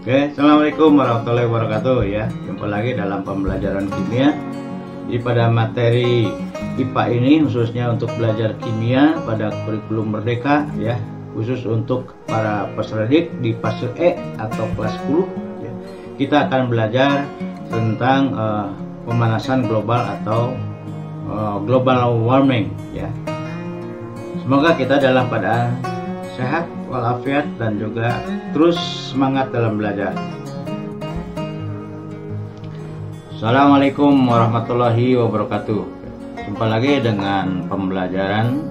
Oke, assalamualaikum warahmatullahi wabarakatuh ya. Jumpa lagi dalam pembelajaran kimia. Jadi pada materi IPA ini khususnya untuk belajar kimia pada kurikulum merdeka ya, khusus untuk para peserta didik di fase E atau kelas 10 ya. Kita akan belajar tentang pemanasan global atau global warming ya. Semoga kita dalam keadaan sehat walafiat dan juga terus semangat dalam belajar. Assalamualaikum warahmatullahi wabarakatuh. Jumpa lagi dengan pembelajaran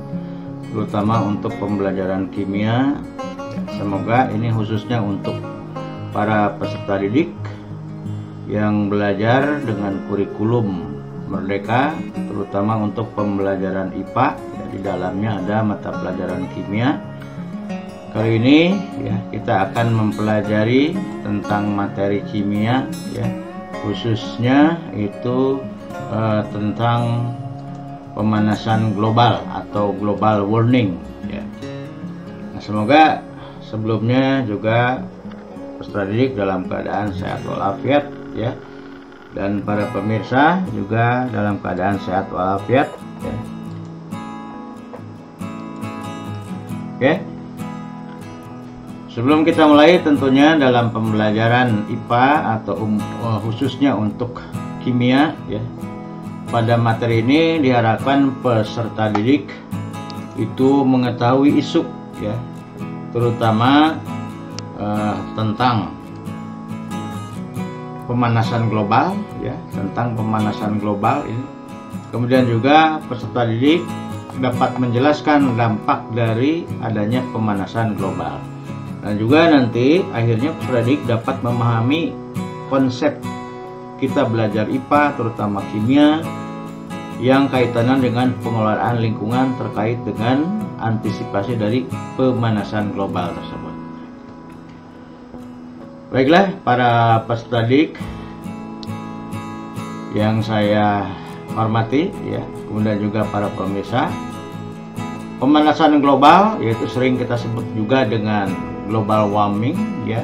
terutama untuk pembelajaran kimia. Semoga ini khususnya untuk para peserta didik yang belajar dengan kurikulum merdeka, terutama untuk pembelajaran IPA. Di dalamnya ada mata pelajaran kimia. Kali ini ya kita akan mempelajari tentang materi kimia ya, khususnya itu tentang pemanasan global atau global warming ya. Nah, semoga sebelumnya juga peserta didik dalam keadaan sehat walafiat ya, dan para pemirsa juga dalam keadaan sehat walafiat ya. Oke. Sebelum kita mulai tentunya dalam pembelajaran IPA atau khususnya untuk kimia ya, pada materi ini diharapkan peserta didik itu mengetahui isu ya, terutama tentang pemanasan global ya, tentang pemanasan global ini. Kemudian juga peserta didik dapat menjelaskan dampak dari adanya pemanasan global. Dan juga nanti akhirnya peserta didik dapat memahami konsep kita belajar IPA terutama kimia yang kaitannya dengan pengelolaan lingkungan terkait dengan antisipasi dari pemanasan global tersebut. Baiklah para peserta didik yang saya hormati ya, kemudian juga para pemirsa, pemanasan global yaitu sering kita sebut juga dengan global warming ya.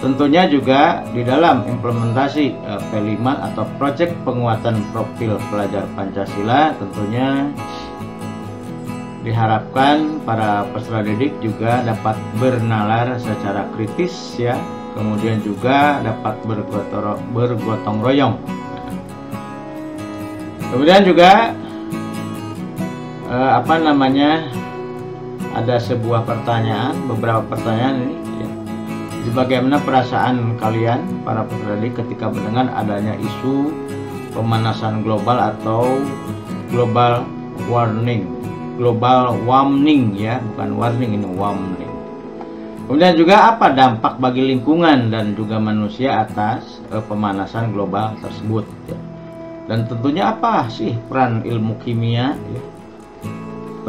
Tentunya juga di dalam implementasi P5 atau proyek penguatan profil pelajar Pancasila, tentunya diharapkan para peserta didik juga dapat bernalar secara kritis ya, kemudian juga dapat bergotong royong. Kemudian juga ada sebuah pertanyaan, beberapa pertanyaan ini ya. Jadi bagaimana perasaan kalian para peserta didik ketika mendengar adanya isu pemanasan global atau global warming ya, bukan warning, ini warming. Kemudian juga apa dampak bagi lingkungan dan juga manusia atas pemanasan global tersebut ya. Dan tentunya apa sih peran ilmu kimia ya,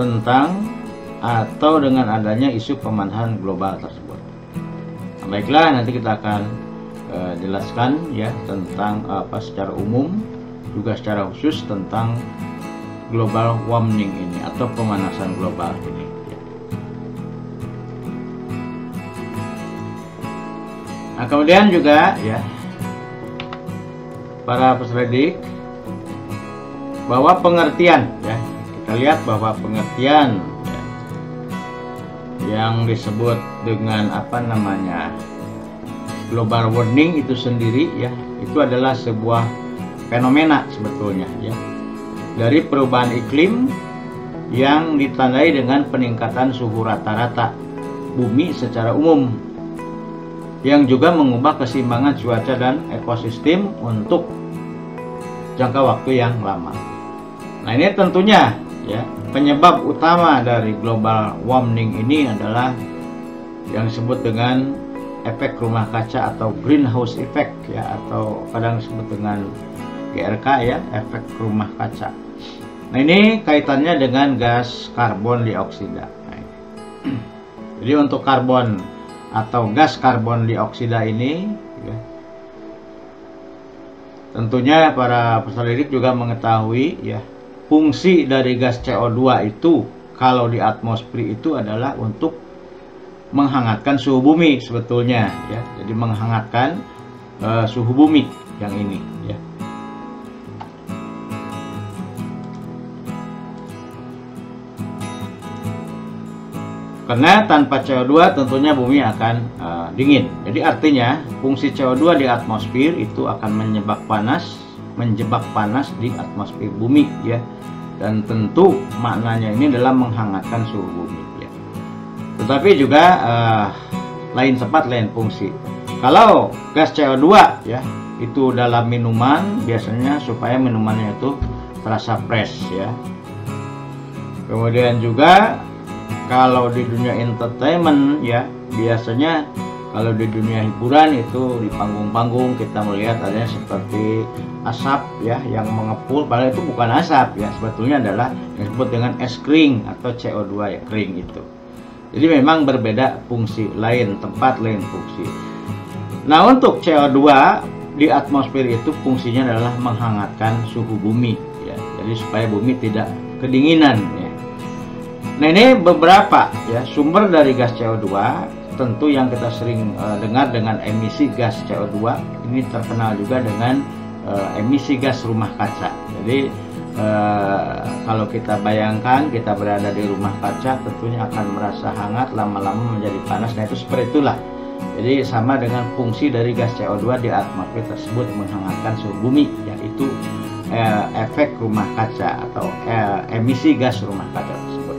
tentang atau dengan adanya isu pemanasan global tersebut. Nah, baiklah, nanti kita akan jelaskan ya tentang apa secara umum juga secara khusus tentang global warming ini atau pemanasan global ini ya. Nah, kemudian juga ya para peserta didik bahwa pengertian ya, kita lihat bahwa pengertian yang disebut dengan global warming itu sendiri ya, itu adalah sebuah fenomena sebetulnya ya, dari perubahan iklim yang ditandai dengan peningkatan suhu rata-rata bumi secara umum yang juga mengubah keseimbangan cuaca dan ekosistem untuk jangka waktu yang lama. Nah, ini tentunya ya, penyebab utama dari global warming ini adalah yang disebut dengan efek rumah kaca atau greenhouse effect ya, atau kadang disebut dengan GRK ya, efek rumah kaca. Nah, ini kaitannya dengan gas karbon dioksida. Nah, jadi untuk karbon atau gas karbon dioksida ini ya, tentunya para peserta didik juga mengetahui ya, fungsi dari gas CO2 itu kalau di atmosfer itu adalah untuk menghangatkan suhu bumi sebetulnya ya. Jadi menghangatkan suhu bumi yang ini ya. Karena tanpa CO2 tentunya bumi akan dingin. Jadi artinya fungsi CO2 di atmosfer itu akan menjebak panas di atmosfer bumi ya. Dan tentu maknanya ini adalah menghangatkan suhu bumi ya. Tetapi juga lain tempat lain fungsi. Kalau gas CO2 ya itu dalam minuman, biasanya supaya minumannya itu terasa fresh ya. Kemudian juga kalau di dunia entertainment ya, biasanya kalau di dunia hiburan itu di panggung-panggung kita melihat adanya seperti asap ya yang mengepul, padahal itu bukan asap ya, sebetulnya adalah yang disebut dengan es kering atau CO2 ya, kering itu. Jadi memang berbeda fungsi, lain tempat lain fungsi. Nah, untuk CO2 di atmosfer itu fungsinya adalah menghangatkan suhu bumi ya. Jadi supaya bumi tidak kedinginan ya. Nah, ini beberapa ya sumber dari gas CO2. Tentu yang kita sering dengar dengan emisi gas CO2, ini terkenal juga dengan emisi gas rumah kaca. Jadi kalau kita bayangkan kita berada di rumah kaca, tentunya akan merasa hangat, lama-lama menjadi panas. Nah, itu seperti itulah. Jadi sama dengan fungsi dari gas CO2 di atmosfer tersebut, menghangatkan suhu bumi, yaitu efek rumah kaca atau emisi gas rumah kaca tersebut.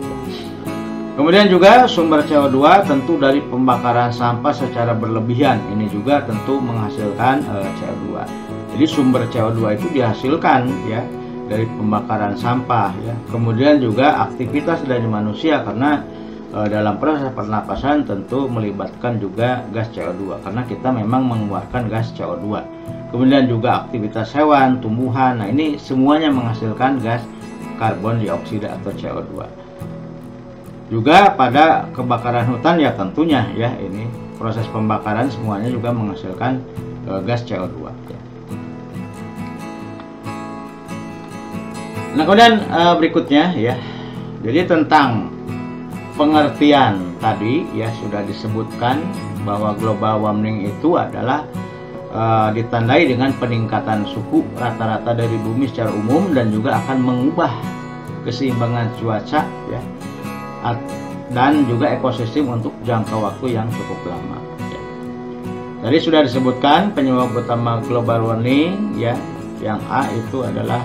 Kemudian juga sumber CO2 tentu dari pembakaran sampah secara berlebihan, ini juga tentu menghasilkan CO2. Jadi sumber CO2 itu dihasilkan ya dari pembakaran sampah ya. Kemudian juga aktivitas dari manusia, karena dalam proses pernapasan tentu melibatkan juga gas CO2 karena kita memang mengeluarkan gas CO2. Kemudian juga aktivitas hewan, tumbuhan, nah ini semuanya menghasilkan gas karbon dioksida atau CO2. Juga pada kebakaran hutan ya tentunya ya, ini proses pembakaran semuanya juga menghasilkan gas CO2 ya. Nah, kemudian berikutnya ya, jadi tentang pengertian tadi ya sudah disebutkan bahwa global warming itu adalah ditandai dengan peningkatan suhu rata-rata dari bumi secara umum dan juga akan mengubah keseimbangan cuaca ya, dan juga ekosistem untuk jangka waktu yang cukup lama ya. Tadi sudah disebutkan penyebab utama global warming ya, yang A itu adalah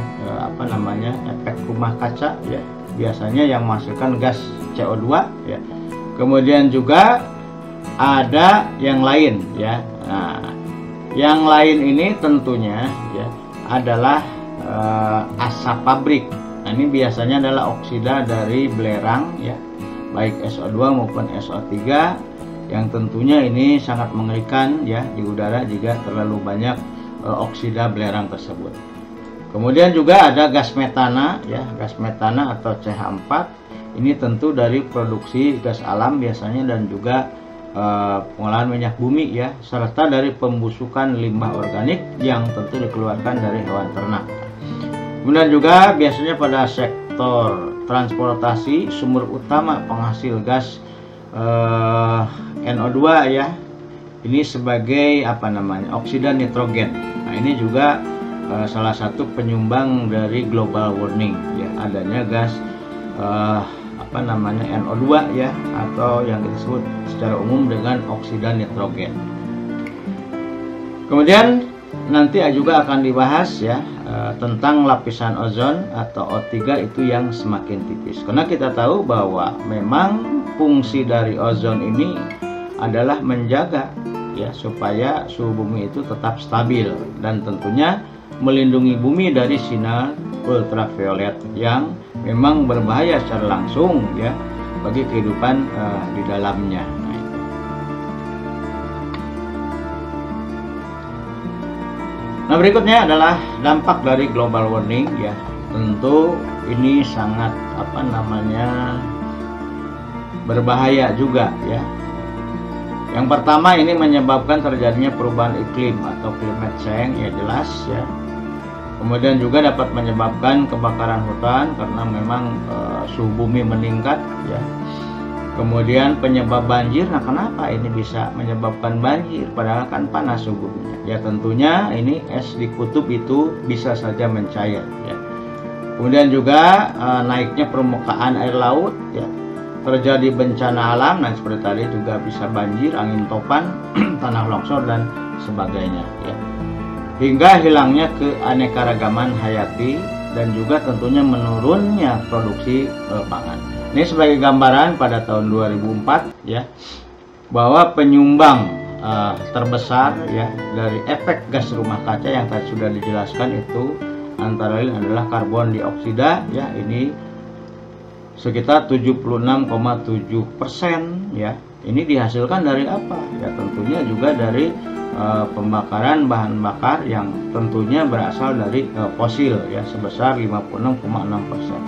efek rumah kaca ya, biasanya yang menghasilkan gas CO2 ya. Kemudian juga ada yang lain ya. Nah, yang lain ini tentunya ya adalah asap pabrik. Nah, ini biasanya adalah oksida dari belerang ya, baik SO2 maupun SO3, yang tentunya ini sangat mengerikan ya di udara jika terlalu banyak oksida belerang tersebut. Kemudian juga ada gas metana ya, gas metana atau CH4. Ini tentu dari produksi gas alam biasanya dan juga pengolahan minyak bumi ya, serta dari pembusukan limbah organik yang tentu dikeluarkan dari hewan ternak. Kemudian juga biasanya pada sektor transportasi, sumber utama penghasil gas NO2 ya, ini sebagai oksida nitrogen. Nah, ini juga salah satu penyumbang dari global warming ya, adanya gas NO2 ya, atau yang disebut secara umum dengan oksida nitrogen. Kemudian nanti juga akan dibahas ya tentang lapisan ozon atau O3 itu yang semakin tipis, karena kita tahu bahwa memang fungsi dari ozon ini adalah menjaga ya supaya suhu bumi itu tetap stabil dan tentunya melindungi bumi dari sinar ultraviolet yang memang berbahaya secara langsung ya bagi kehidupan di dalamnya. Nah, berikutnya adalah dampak dari global warming ya. Tentu ini sangat berbahaya juga ya. Yang pertama, ini menyebabkan terjadinya perubahan iklim atau climate change ya, jelas ya. Kemudian juga dapat menyebabkan kebakaran hutan karena memang suhu bumi meningkat ya. Kemudian penyebab banjir, nah kenapa ini bisa menyebabkan banjir padahal kan panas suhunya? Ya tentunya ini es di kutub itu bisa saja mencair ya. Kemudian juga naiknya permukaan air laut ya, terjadi bencana alam, dan seperti tadi juga bisa banjir, angin topan, tanah longsor dan sebagainya ya. Hingga hilangnya keanekaragaman hayati dan juga tentunya menurunnya produksi pangan. Ini sebagai gambaran pada tahun 2004 ya, bahwa penyumbang terbesar ya dari efek gas rumah kaca yang tadi sudah dijelaskan itu antara lain adalah karbon dioksida ya, ini sekitar 76,7% ya. Ini dihasilkan dari apa? Ya tentunya juga dari pembakaran bahan bakar yang tentunya berasal dari fosil ya, sebesar 56,6%,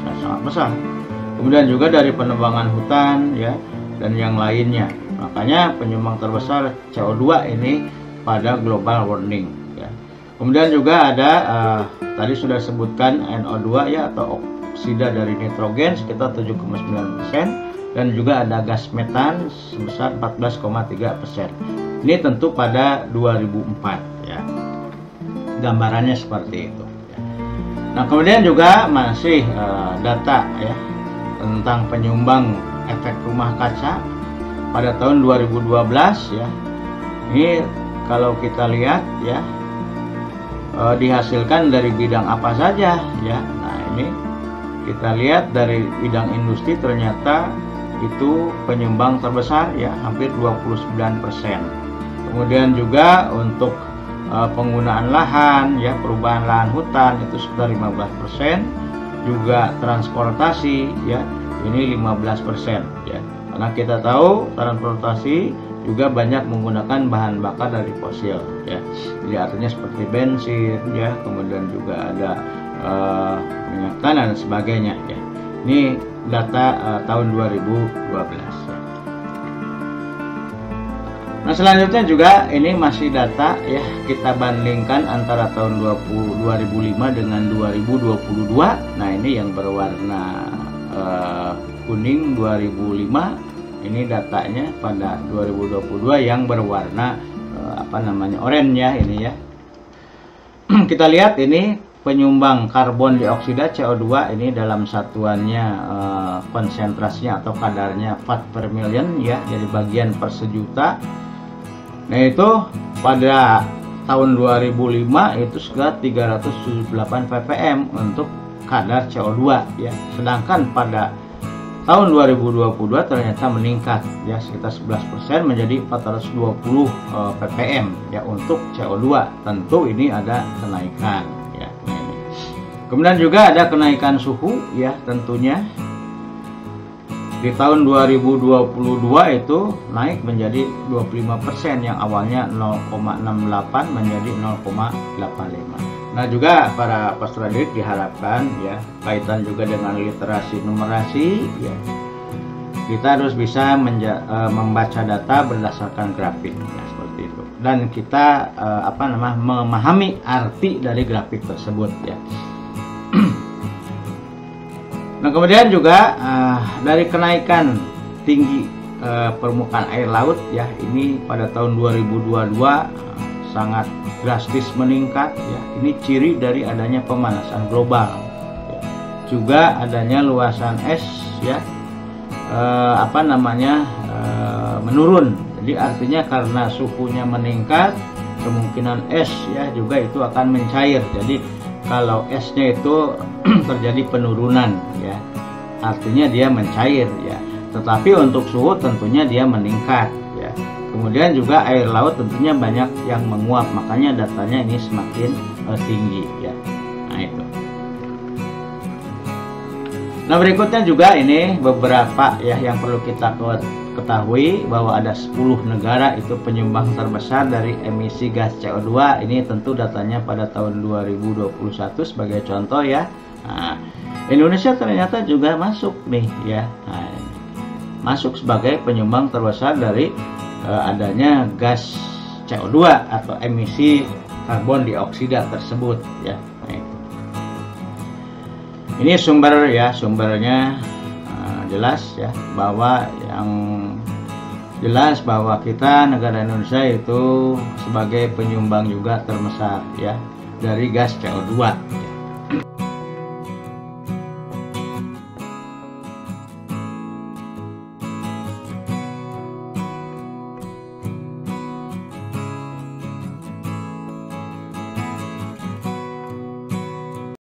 ya, sangat besar. Kemudian juga dari penebangan hutan ya dan yang lainnya. Makanya penyumbang terbesar CO2 ini pada global warming ya. Kemudian juga ada tadi sudah sebutkan NO2 ya, atau oksida dari nitrogen sekitar 7,9%, dan juga ada gas metan sebesar 14,3%. Ini tentu pada 2004 ya. Gambarannya seperti itu ya. Nah, kemudian juga masih data ya tentang penyumbang efek rumah kaca pada tahun 2012 ya. Ini kalau kita lihat ya, dihasilkan dari bidang apa saja ya. Nah, ini kita lihat dari bidang industri ternyata itu penyumbang terbesar ya, hampir 29%. Kemudian juga untuk penggunaan lahan ya, perubahan lahan hutan itu sekitar 15%. Juga transportasi ya, ini 15% ya. Karena kita tahu transportasi juga banyak menggunakan bahan bakar dari fosil ya. Jadi artinya seperti bensin ya, kemudian juga ada minyak tanah dan sebagainya ya. Ini data tahun 2012 ya. Nah, selanjutnya juga ini masih data ya, kita bandingkan antara tahun 2005 dengan 2022. Nah, ini yang berwarna kuning 2005, ini datanya pada 2022 yang berwarna oranye ya, ini ya. Kita lihat ini penyumbang karbon dioksida CO2 ini dalam satuannya konsentrasinya atau kadarnya part per million ya, jadi bagian per sejuta. Nah, itu pada tahun 2005 itu sekitar 378 ppm untuk kadar CO2 ya. Sedangkan pada tahun 2022 ternyata meningkat ya, sekitar 11% menjadi 420 ppm ya untuk CO2. Tentu ini ada kenaikan ya. Nah, ini. Kemudian juga ada kenaikan suhu ya, tentunya di tahun 2022 itu naik menjadi 25%, yang awalnya 0,68 menjadi 0,85. Nah, juga para peserta didik diharapkan ya, kaitan juga dengan literasi numerasi ya, kita harus bisa membaca data berdasarkan grafik ya, seperti itu, dan kita memahami arti dari grafik tersebut ya. Nah, kemudian juga dari kenaikan tinggi permukaan air laut ya, ini pada tahun 2022 sangat drastis meningkat ya. Ini ciri dari adanya pemanasan global ya. Juga adanya luasan es ya menurun. Jadi artinya karena suhunya meningkat, kemungkinan es ya juga itu akan mencair. Jadi kalau esnya itu terjadi penurunan ya, artinya dia mencair ya. Tetapi untuk suhu tentunya dia meningkat ya. Kemudian juga air laut tentunya banyak yang menguap, makanya datanya ini semakin tinggi ya. Nah, itu. Nah, berikutnya juga ini beberapa ya yang perlu kita ketahui, bahwa ada 10 negara itu penyumbang terbesar dari emisi gas CO2. Ini tentu datanya pada tahun 2021 sebagai contoh ya. Nah, Indonesia ternyata juga masuk nih ya. Nah, masuk sebagai penyumbang terbesar dari adanya gas CO2 atau emisi karbon dioksida tersebut ya. Nah, ini sumbernya jelas ya, bahwa yang jelas bahwa kita negara Indonesia itu sebagai penyumbang juga terbesar ya dari gas CO2